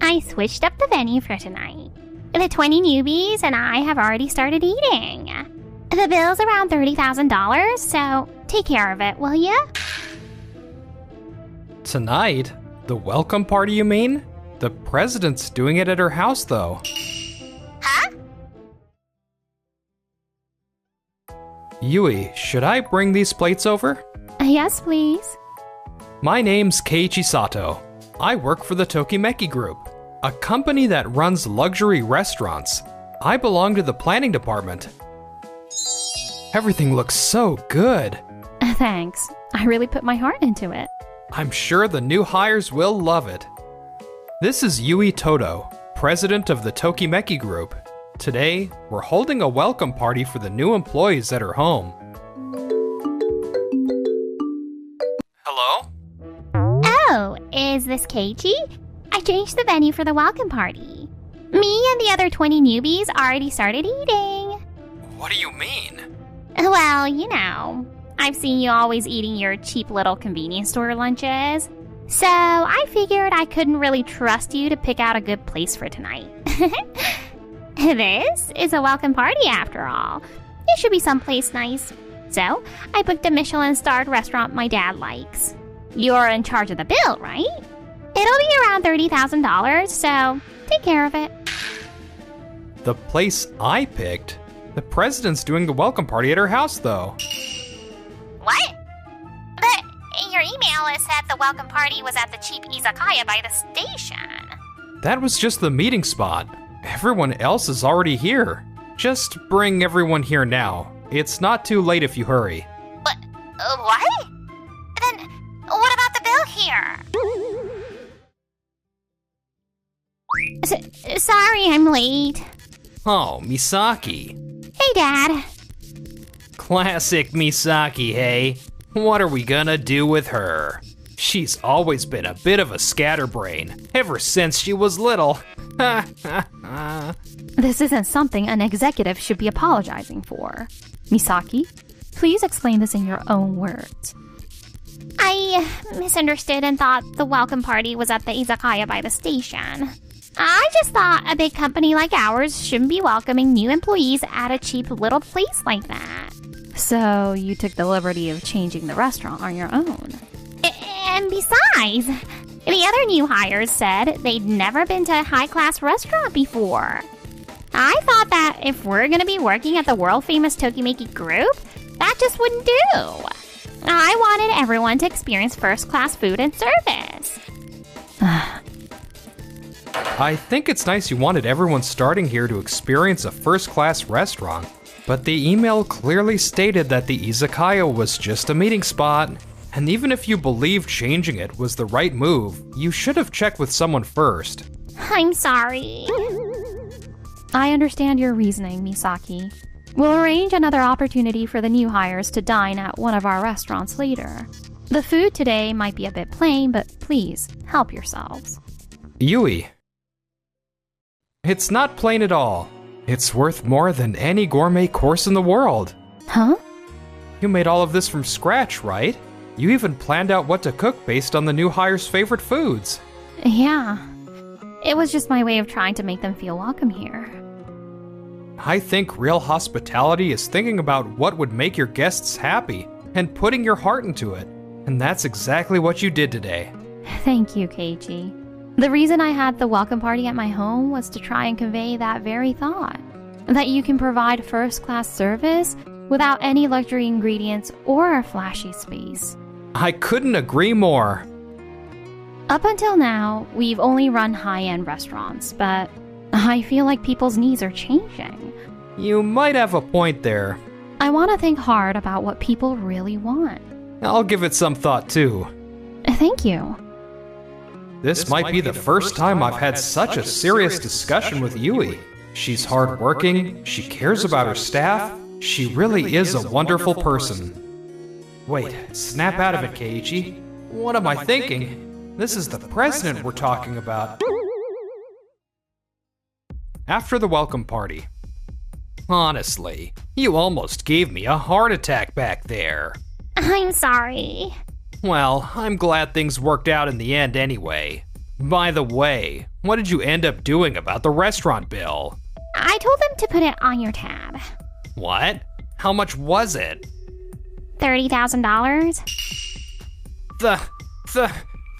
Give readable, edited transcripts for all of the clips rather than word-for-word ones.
I switched up the venue for tonight. The 20 newbies and I have already started eating. The bill's around $30,000, so take care of it, will ya? Tonight? The welcome party, you mean? The president's doing it at her house, though. Huh? Yui, should I bring these plates over? Yes, please. My name's Keiichi Sato. I work for the Tokimeki Group, a company that runs luxury restaurants. I belong to the planning department. Everything looks so good. Thanks. I really put my heart into it. I'm sure the new hires will love it. This is Yui Toto, president of the Tokimeki Group. Today, we're holding a welcome party for the new employees at her home. Hello? Oh, is this Keiichi? I changed the venue for the welcome party. Me and the other 20 newbies already started eating. What do you mean? Well, you know, I've seen you always eating your cheap little convenience store lunches. So I figured I couldn't really trust you to pick out a good place for tonight. This is a welcome party after all. It should be someplace nice. So I booked a Michelin-starred restaurant my dad likes. You're in charge of the bill, right? It'll be around $30,000, so take care of it. The place I picked? The president's doing the welcome party at her house, though. What? But your email said the welcome party was at the cheap izakaya by the station. That was just the meeting spot. Everyone else is already here. Just bring everyone here now. It's not too late if you hurry. What? Then what about the bill here? Sorry I'm late. Oh, Misaki. Hey, Dad. Classic Misaki, hey? What are we gonna do with her? She's always been a bit of a scatterbrain, ever since she was little. This isn't something an executive should be apologizing for. Misaki, please explain this in your own words. I misunderstood and thought the welcome party was at the izakaya by the station. I just thought a big company like ours shouldn't be welcoming new employees at a cheap little place like that. So you took the liberty of changing the restaurant on your own. And besides, the other new hires said they'd never been to a high-class restaurant before. I thought that if we're going to be working at the world-famous Tokimeki Group, that just wouldn't do. I wanted everyone to experience first-class food and service. I think it's nice you wanted everyone starting here to experience a first-class restaurant, but the email clearly stated that the izakaya was just a meeting spot. And even if you believe changing it was the right move, you should have checked with someone first. I'm sorry. I understand your reasoning, Misaki. We'll arrange another opportunity for the new hires to dine at one of our restaurants later. The food today might be a bit plain, but please, help yourselves. Yui. It's not plain at all. It's worth more than any gourmet course in the world. Huh? You made all of this from scratch, right? You even planned out what to cook based on the new hires' favorite foods. Yeah. It was just my way of trying to make them feel welcome here. I think real hospitality is thinking about what would make your guests happy and putting your heart into it. And that's exactly what you did today. Thank you, Keiichi. The reason I had the welcome party at my home was to try and convey that very thought. That you can provide first-class service without any luxury ingredients or a flashy space. I couldn't agree more. Up until now, we've only run high-end restaurants, but I feel like people's needs are changing. You might have a point there. I want to think hard about what people really want. I'll give it some thought too. Thank you. This might be the first time I've had such a serious discussion with Yui. She's hardworking, she cares about her staff, she really is a wonderful person. Wait, snap out of it, Keiichi. What am I thinking? This is the president we're talking about. After the welcome party. Honestly, you almost gave me a heart attack back there. I'm sorry. Well, I'm glad things worked out in the end anyway. By the way, what did you end up doing about the restaurant bill? I told them to put it on your tab. What? How much was it? $30,000? The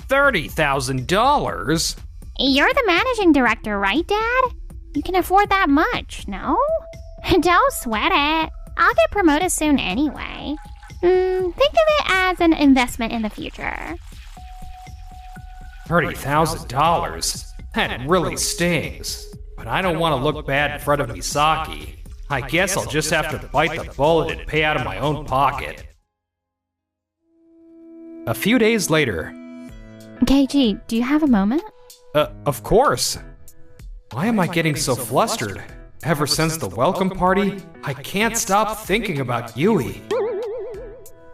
$30,000? You're the managing director, right, Dad? You can afford that much, no? Don't sweat it. I'll get promoted soon anyway. Think of it as an investment in the future. $30,000? That really stings. But I don't want to look bad in front of Misaki. I guess I'll just have to bite the bullet and pay out of my own pocket. A few days later. KG, do you have a moment? Of course. Why am I getting so flustered? Ever since the welcome party, I can't stop thinking about Yui.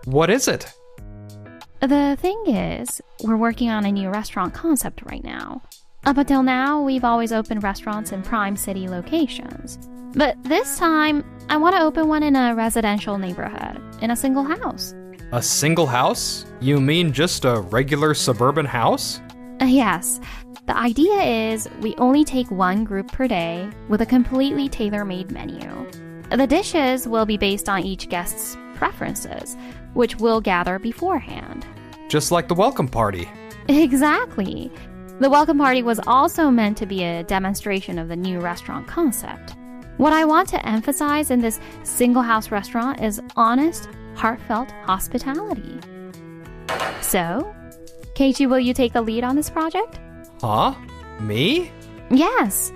What is it? The thing is, we're working on a new restaurant concept right now. Up until now, we've always opened restaurants in prime city locations. But this time, I want to open one in a residential neighborhood, in a single house. A single house? You mean just a regular suburban house? Yes. The idea is we only take one group per day with a completely tailor-made menu. The dishes will be based on each guest's preferences, which we'll gather beforehand. Just like the welcome party. Exactly. The welcome party was also meant to be a demonstration of the new restaurant concept. What I want to emphasize in this single house restaurant is honest, heartfelt hospitality. So, Keiichi, will you take the lead on this project? Huh? Me? Yes.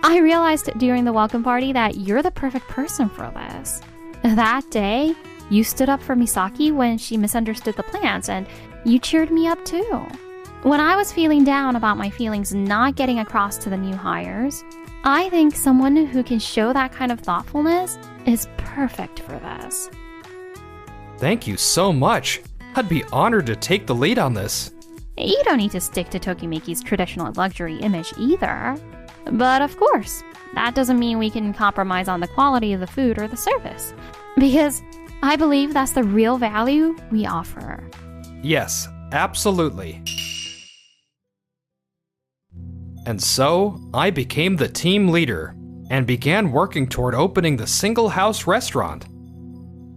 I realized during the welcome party that you're the perfect person for this. That day, you stood up for Misaki when she misunderstood the plans, and you cheered me up too. When I was feeling down about my feelings not getting across to the new hires, I think someone who can show that kind of thoughtfulness is perfect for this. Thank you so much. I'd be honored to take the lead on this. You don't need to stick to Tokimeki's traditional luxury image either. But of course, that doesn't mean we can compromise on the quality of the food or the service. Because I believe that's the real value we offer. Yes, absolutely. And so, I became the team leader and began working toward opening the single house restaurant.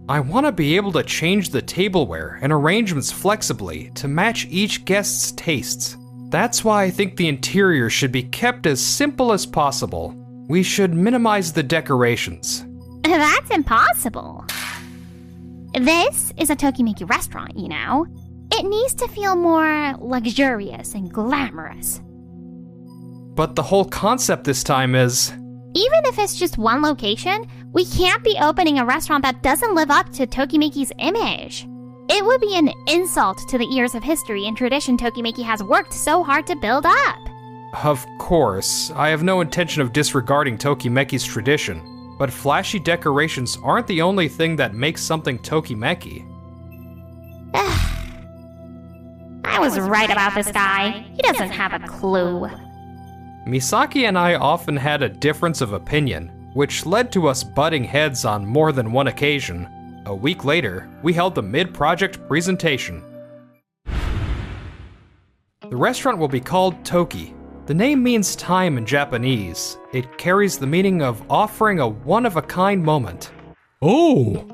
I want to be able to change the tableware and arrangements flexibly to match each guest's tastes. That's why I think the interior should be kept as simple as possible. We should minimize the decorations. That's impossible. This is a Tokimeki restaurant, you know. It needs to feel more luxurious and glamorous. But the whole concept this time is... Even if it's just one location, we can't be opening a restaurant that doesn't live up to Tokimeki's image. It would be an insult to the years of history and tradition Tokimeki has worked so hard to build up. Of course, I have no intention of disregarding Tokimeki's tradition, but flashy decorations aren't the only thing that makes something Tokimeki. I was right about this guy. He doesn't have a clue. Misaki and I often had a difference of opinion, which led to us butting heads on more than one occasion. A week later, we held the mid-project presentation. The restaurant will be called Toki. The name means time in Japanese. It carries the meaning of offering a one-of-a-kind moment. Oh!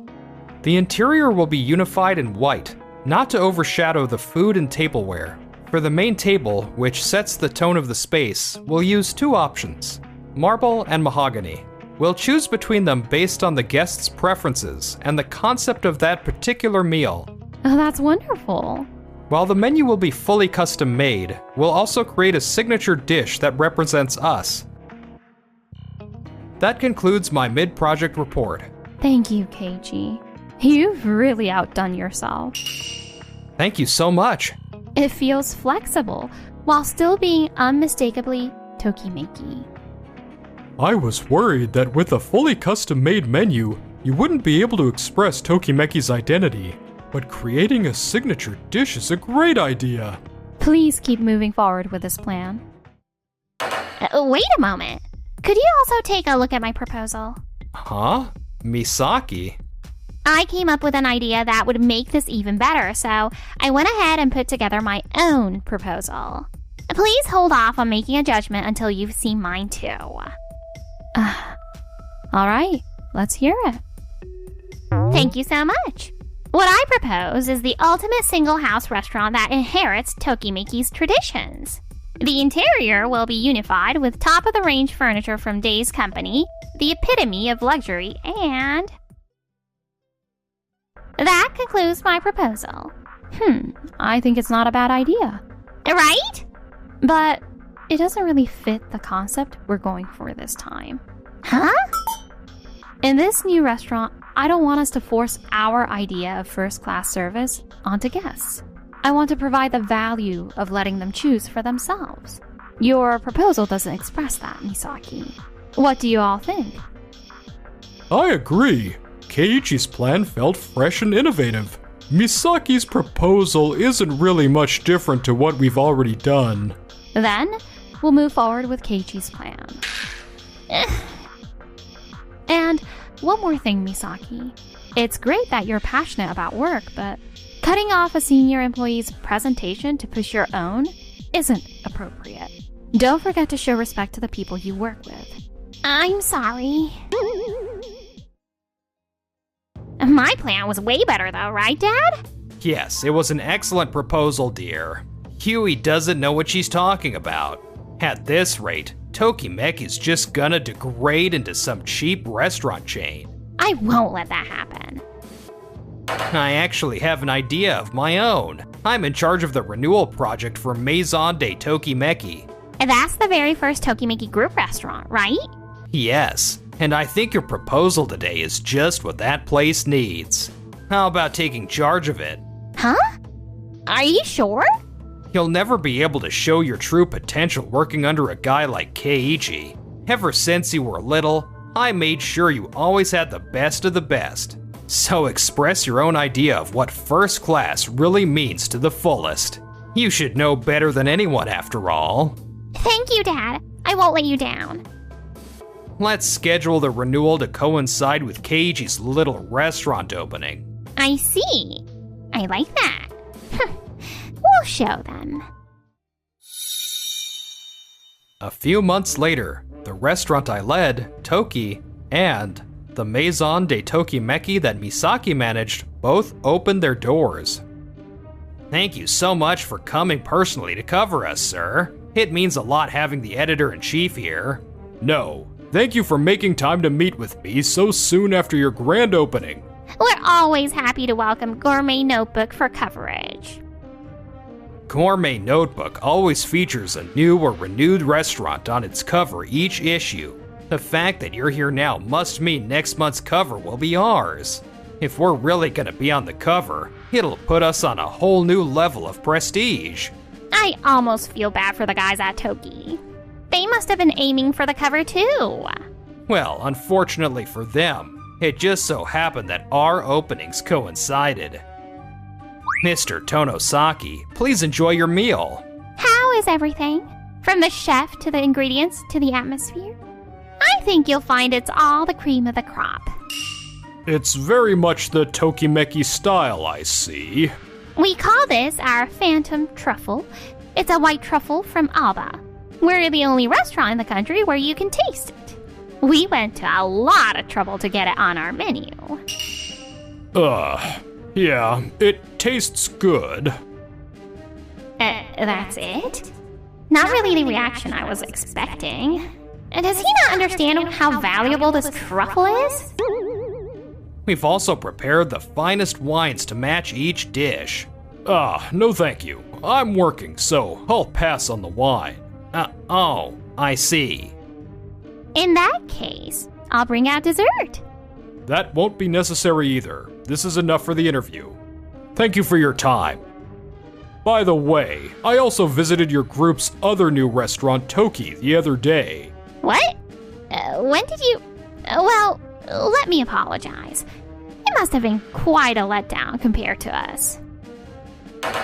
The interior will be unified in white, not to overshadow the food and tableware. For the main table, which sets the tone of the space, we'll use two options, marble and mahogany. We'll choose between them based on the guest's preferences and the concept of that particular meal. Oh, that's wonderful. While the menu will be fully custom made, we'll also create a signature dish that represents us. That concludes my mid-project report. Thank you, Keiichi. You've really outdone yourself. Thank you so much. It feels flexible, while still being unmistakably Tokimeki. I was worried that with a fully custom-made menu, you wouldn't be able to express Tokimeki's identity. But creating a signature dish is a great idea. Please keep moving forward with this plan. Wait a moment. Could you also take a look at my proposal? Huh? Misaki? I came up with an idea that would make this even better, so I went ahead and put together my own proposal. Please hold off on making a judgment until you've seen mine too. Alright, let's hear it. Thank you so much. What I propose is the ultimate single-house restaurant that inherits Tokimeki's traditions. The interior will be unified with top-of-the-range furniture from Day's Company, the epitome of luxury, and... That concludes my proposal. I think it's not a bad idea. Right? But it doesn't really fit the concept we're going for this time. Huh? In this new restaurant, I don't want us to force our idea of first-class service onto guests. I want to provide the value of letting them choose for themselves. Your proposal doesn't express that, Misaki. What do you all think? I agree. Keiichi's plan felt fresh and innovative. Misaki's proposal isn't really much different to what we've already done. Then, we'll move forward with Keiichi's plan. And one more thing, Misaki. It's great that you're passionate about work, but cutting off a senior employee's presentation to push your own isn't appropriate. Don't forget to show respect to the people you work with. I'm sorry. My plan was way better though, right, Dad? Yes, it was an excellent proposal, dear. Huey doesn't know what she's talking about. At this rate, Tokimeki's just gonna degrade into some cheap restaurant chain. I won't let that happen. I actually have an idea of my own. I'm in charge of the renewal project for Maison de Tokimeki. That's the very first Tokimeki group restaurant, right? Yes, and I think your proposal today is just what that place needs. How about taking charge of it? Huh? Are you sure? You'll never be able to show your true potential working under a guy like Keiichi. Ever since you were little, I made sure you always had the best of the best. So express your own idea of what first class really means to the fullest. You should know better than anyone after all. Thank you, Dad. I won't let you down. Let's schedule the renewal to coincide with Keiichi's little restaurant opening. I see. I like that. We'll show them. A few months later, the restaurant I led, Toki, and the Maison de Tokimeki that Misaki managed both opened their doors. Thank you so much for coming personally to cover us, sir. It means a lot having the editor-in-chief here. No, thank you for making time to meet with me so soon after your grand opening. We're always happy to welcome Gourmet Notebook for coverage. Gourmet Notebook always features a new or renewed restaurant on its cover each issue. The fact that you're here now must mean next month's cover will be ours. If we're really gonna be on the cover, it'll put us on a whole new level of prestige. I almost feel bad for the guys at Toki. They must have been aiming for the cover too. Well, unfortunately for them, it just so happened that our openings coincided. Mr. Tonosaki, please enjoy your meal. How is everything? From the chef to the ingredients to the atmosphere? I think you'll find it's all the cream of the crop. It's very much the Tokimeki style, I see. We call this our Phantom Truffle. It's a white truffle from Alba. We're the only restaurant in the country where you can taste it. We went to a lot of trouble to get it on our menu. Yeah, it tastes good. That's it? Not really the reaction I was expecting. Does he not understand how valuable this truffle is? We've also prepared the finest wines to match each dish. No thank you. I'm working, so I'll pass on the wine. Oh, I see. In that case, I'll bring out dessert. That won't be necessary either. This is enough for the interview. Thank you for your time. By the way, I also visited your group's other new restaurant, Toki, the other day. What? When did you... Well, let me apologize. It must have been quite a letdown compared to us.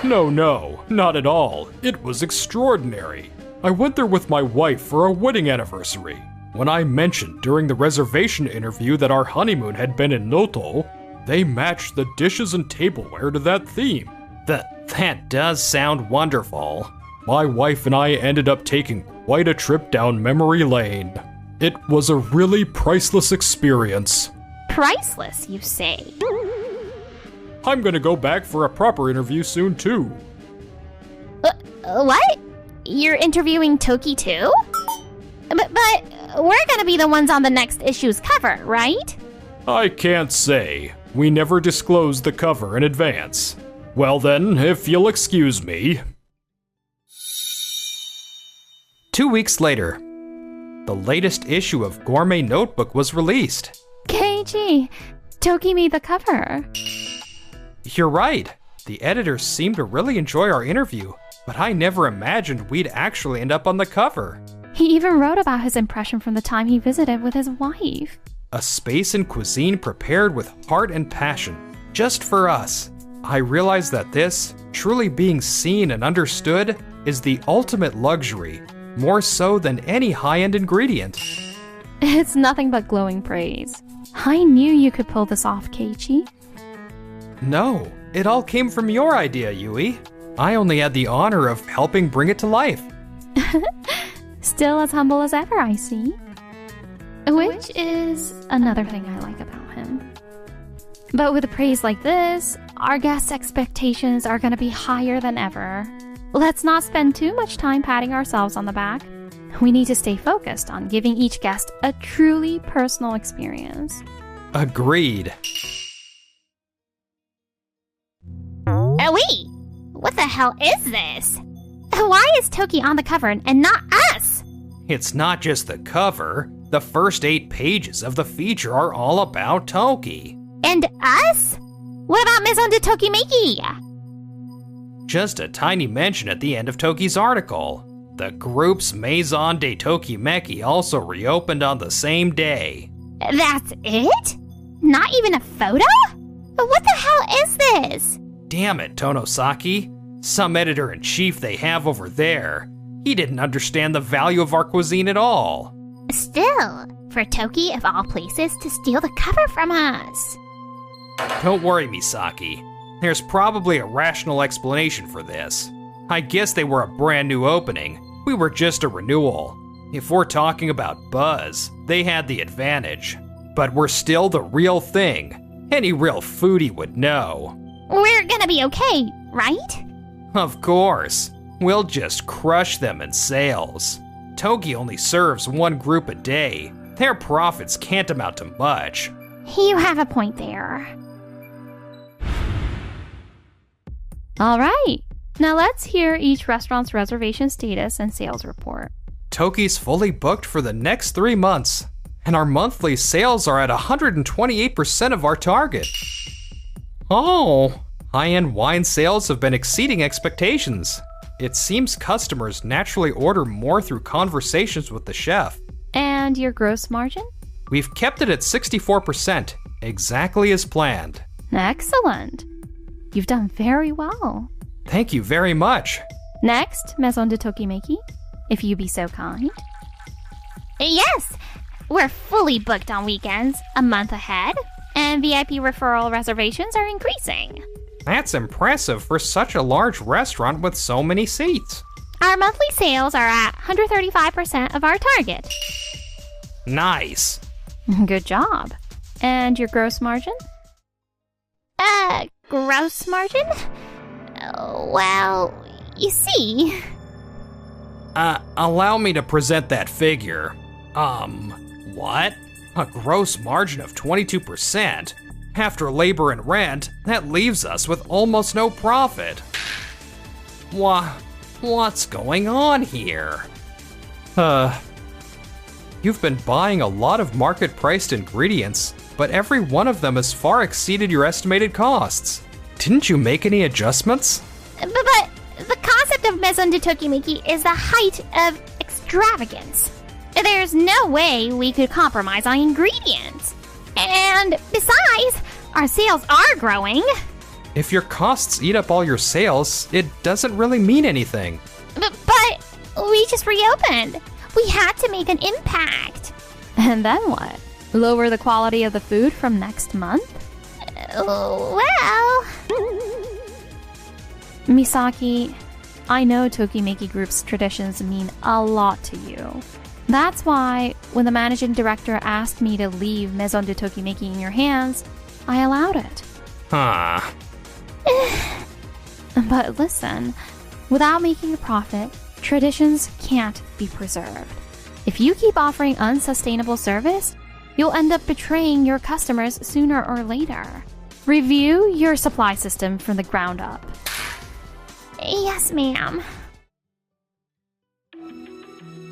No, not at all. It was extraordinary. I went there with my wife for a wedding anniversary. When I mentioned during the reservation interview that our honeymoon had been in Noto, they matched the dishes and tableware to that theme. That does sound wonderful. my wife and I ended up taking quite a trip down memory lane. It was a really priceless experience. Priceless, you say? I'm gonna go back for a proper interview soon, too. What? You're interviewing Toki too? But we're gonna be the ones on the next issue's cover, right? I can't say. We never disclosed the cover in advance. Well then, if you'll excuse me. 2 weeks later, the latest issue of Gourmet Notebook was released. KG, Toki made the cover. You're right. The editors seemed to really enjoy our interview, but I never imagined we'd actually end up on the cover. He even wrote about his impression from the time he visited with his wife. A space and cuisine prepared with heart and passion, just for us. I realized that this, truly being seen and understood, is the ultimate luxury, more so than any high-end ingredient. It's nothing but glowing praise. I knew you could pull this off, Keiichi. No, it all came from your idea, Yui. I only had the honor of helping bring it to life. Still as humble as ever, I see. Which is another thing I like about him. But with a praise like this, our guests' expectations are going to be higher than ever. Let's not spend too much time patting ourselves on the back. We need to stay focused on giving each guest a truly personal experience. Agreed. Wait! What the hell is this? Why is Toki on the cover and not us? It's not just the cover. The first 8 pages of the feature are all about Toki. And us? What about Maison de Tokimeki? Just a tiny mention at the end of Toki's article. The group's Maison de Tokimeki also reopened on the same day. That's it? Not even a photo? What the hell is this? Damn it, Tonosaki. Some editor-in-chief they have over there. He didn't understand the value of our cuisine at all. Still, for Toki of all places to steal the cover from us. Don't worry, Misaki. There's probably a rational explanation for this. I guess they were a brand new opening. We were just a renewal. If we're talking about buzz, they had the advantage. But we're still the real thing. Any real foodie would know. We're gonna be okay, right? Of course. We'll just crush them in sales. Toki only serves one group a day. Their profits can't amount to much. You have a point there. All right. Now let's hear each restaurant's reservation status and sales report. Toki's fully booked for the next 3 months, and our monthly sales are at 128% of our target. Oh, high-end wine sales have been exceeding expectations. It seems customers naturally order more through conversations with the chef. And your gross margin? We've kept it at 64%, exactly as planned. Excellent. You've done very well. Thank you very much. Next, Maison de Tokimeki, if you be so kind. Yes, we're fully booked on weekends, a month ahead, and VIP referral reservations are increasing. That's impressive for such a large restaurant with so many seats. Our monthly sales are at 135% of our target. Nice. Good job. And your gross margin? Gross margin? Well, you see... Allow me to present that figure. What? A gross margin of 22%? After labor and rent, that leaves us with almost no profit. What's going on here? You've been buying a lot of market-priced ingredients, but every one of them has far exceeded your estimated costs. Didn't you make any adjustments? But the concept of Maison de Tokimeki is the height of extravagance. There's no way we could compromise on ingredients. And besides, our sales are growing. If your costs eat up all your sales, it doesn't really mean anything. But we just reopened. We had to make an impact. And then what? Lower the quality of the food from next month? Well... Misaki, I know Tokimeki Group's traditions mean a lot to you. That's why, when the managing director asked me to leave Maison de Tokimeki in your hands, I allowed it. Huh. But listen, without making a profit, traditions can't be preserved. If you keep offering unsustainable service, you'll end up betraying your customers sooner or later. Review your supply system from the ground up. Yes, ma'am.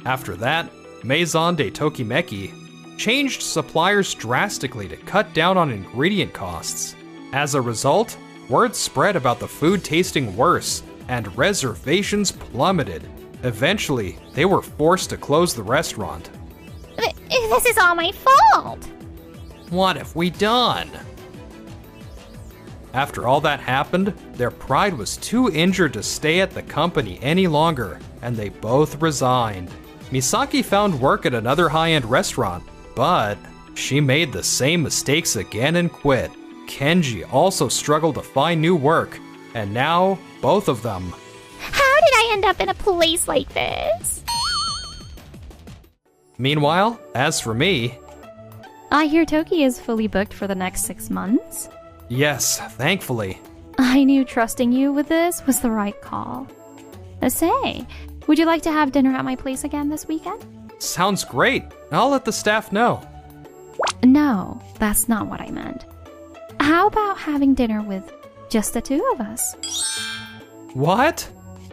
After that, Maison de Tokimeki changed suppliers drastically to cut down on ingredient costs. As a result, word spread about the food tasting worse, and reservations plummeted. Eventually, they were forced to close the restaurant. This is all my fault! What have we done? After all that happened, their pride was too injured to stay at the company any longer, and they both resigned. Misaki found work at another high-end restaurant, but she made the same mistakes again and quit. Kenji also struggled to find new work, and now both of them. How did I end up in a place like this? Meanwhile, as for me, I hear Toki is fully booked for the next 6 months. yes, thankfully. I knew trusting you with this was the right call. Say, would you like to have dinner at my place again this weekend? Sounds great. I'll let the staff know. No, that's not what I meant. How about having dinner with just the two of us? What?